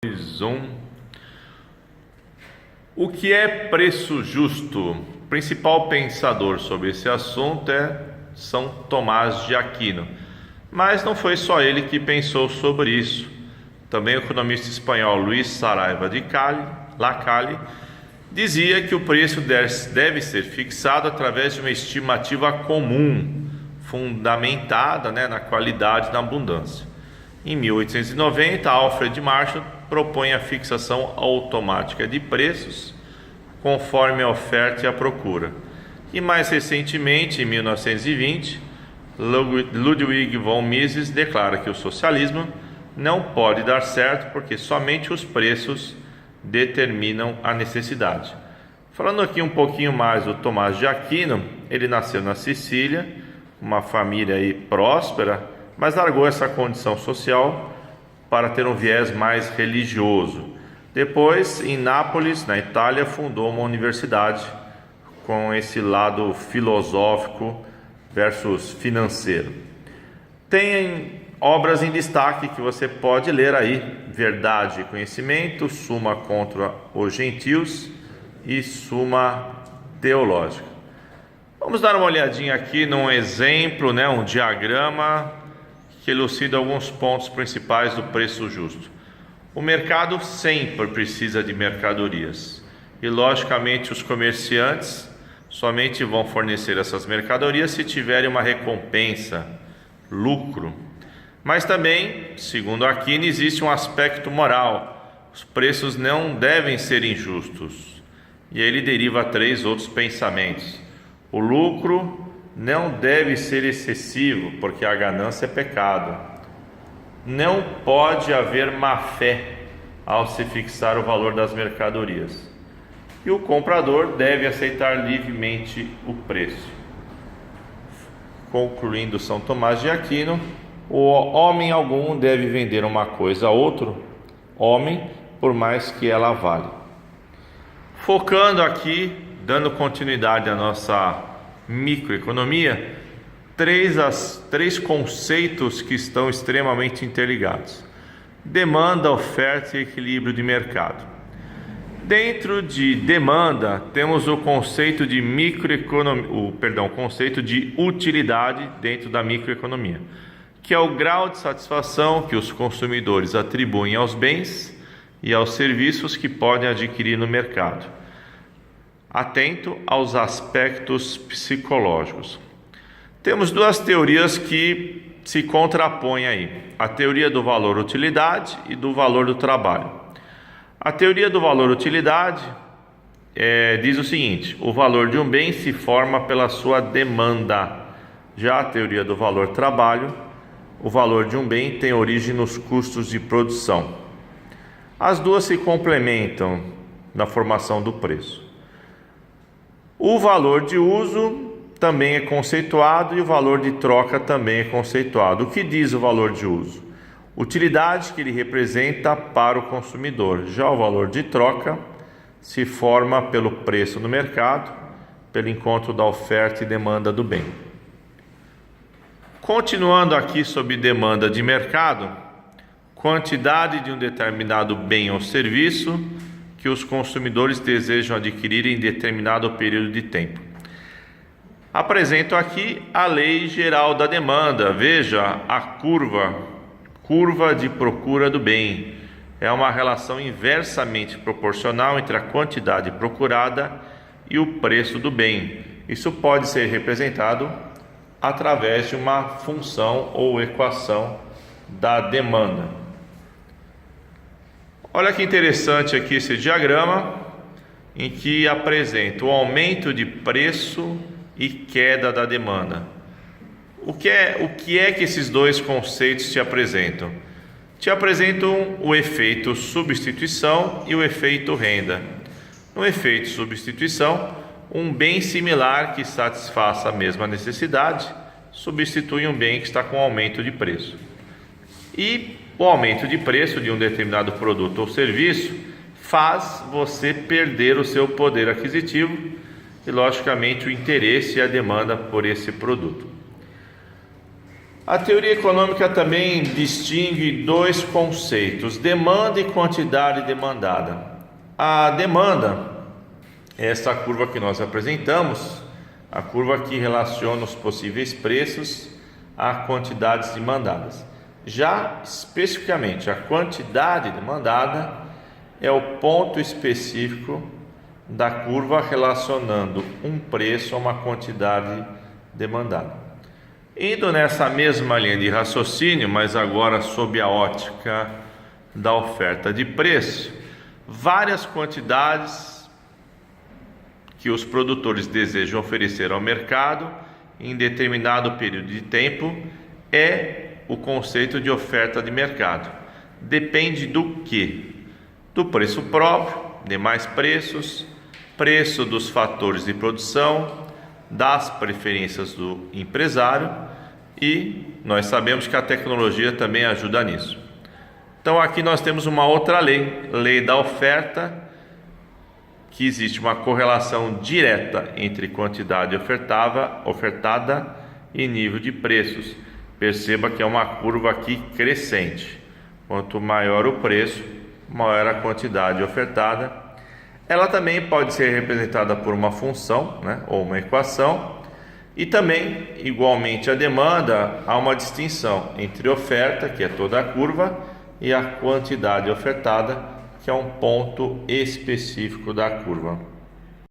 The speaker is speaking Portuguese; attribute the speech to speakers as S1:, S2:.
S1: 2, 1. O que é preço justo? O principal pensador sobre esse assunto é São Tomás de Aquino. Mas não foi só ele que pensou sobre isso. Também o economista espanhol Luis Saraiva de Lacalle dizia que o preço deve ser fixado através de uma estimativa comum, fundamentada na qualidade e na abundância. Em 1890, Alfred Marshall propõe a fixação automática de preços conforme a oferta e a procura. E mais recentemente, em 1920, Ludwig von Mises declara que o socialismo não pode dar certo porque somente os preços determinam a necessidade. Falando aqui um pouquinho mais do Tomás de Aquino, ele nasceu na Sicília, uma família próspera, mas largou essa condição social para ter um viés mais religioso. Depois, em Nápoles, na Itália, fundou uma universidade com esse lado filosófico versus financeiro. Tem obras em destaque que você pode ler aí: Verdade e Conhecimento, Suma contra os Gentios e Suma Teológica. Vamos dar uma olhadinha aqui num exemplo, um diagrama que elucida alguns pontos principais do preço justo. O mercado sempre precisa de mercadorias e, logicamente, os comerciantes somente vão fornecer essas mercadorias se tiverem uma recompensa, lucro. Mas também, segundo Aquino, existe um aspecto moral. Os preços não devem ser injustos. E aí ele deriva 3 outros pensamentos. O lucro não deve ser excessivo, porque a ganância é pecado. Não pode haver má fé ao se fixar o valor das mercadorias. E o comprador deve aceitar livremente o preço. Concluindo São Tomás de Aquino, o homem algum deve vender uma coisa a outro homem, por mais que ela vale. Focando aqui, dando continuidade à nossa microeconomia, 3 conceitos que estão extremamente interligados: demanda, oferta e equilíbrio de mercado. Dentro de demanda, temos o conceito de conceito de utilidade dentro da microeconomia, que é o grau de satisfação que os consumidores atribuem aos bens e aos serviços que podem adquirir no mercado, atento aos aspectos psicológicos. Temos 2 teorias que se contrapõem aí: a teoria do valor-utilidade e do valor do trabalho. A teoria do valor-utilidade diz o seguinte: o valor de um bem se forma pela sua demanda. Já a teoria do valor-trabalho, o valor de um bem tem origem nos custos de produção. As 2 se complementam na formação do preço. O valor de uso também é conceituado e o valor de troca também é conceituado. O que diz o valor de uso? Utilidade que ele representa para o consumidor. Já o valor de troca se forma pelo preço no mercado, pelo encontro da oferta e demanda do bem. Continuando aqui sobre demanda de mercado, quantidade de um determinado bem ou serviço que os consumidores desejam adquirir em determinado período de tempo. Apresento aqui a lei geral da demanda. Veja a curva de procura do bem. É uma relação inversamente proporcional entre a quantidade procurada e o preço do bem. Isso pode ser representado através de uma função ou equação da demanda. Olha que interessante aqui esse diagrama, em que apresenta o aumento de preço e queda da demanda. O que é que esses 2 conceitos te apresentam? Te apresentam o efeito substituição e o efeito renda. No efeito substituição, um bem similar que satisfaça a mesma necessidade substitui um bem que está com aumento de preço. E o aumento de preço de um determinado produto ou serviço faz você perder o seu poder aquisitivo e, logicamente, o interesse e a demanda por esse produto. A teoria econômica também distingue dois conceitos: demanda e quantidade demandada. A demanda é essa curva que nós apresentamos, a curva que relaciona os possíveis preços a quantidades demandadas. Já especificamente a quantidade demandada é o ponto específico da curva relacionando um preço a uma quantidade demandada. Indo nessa mesma linha de raciocínio, mas agora sob a ótica da oferta de preço, várias quantidades que os produtores desejam oferecer ao mercado em determinado período de tempo é o conceito de oferta de mercado. Depende do quê? Do preço próprio, demais preços, preço dos fatores de produção, das preferências do empresário, e nós sabemos que a tecnologia também ajuda nisso. Então aqui nós temos uma outra lei da oferta, que existe uma correlação direta entre quantidade ofertada e nível de preços. Perceba que é uma curva aqui crescente. Quanto maior o preço, maior a quantidade ofertada. Ela também pode ser representada por uma função, ou uma equação. E também, igualmente a demanda, há uma distinção entre oferta, que é toda a curva, e a quantidade ofertada, que é um ponto específico da curva.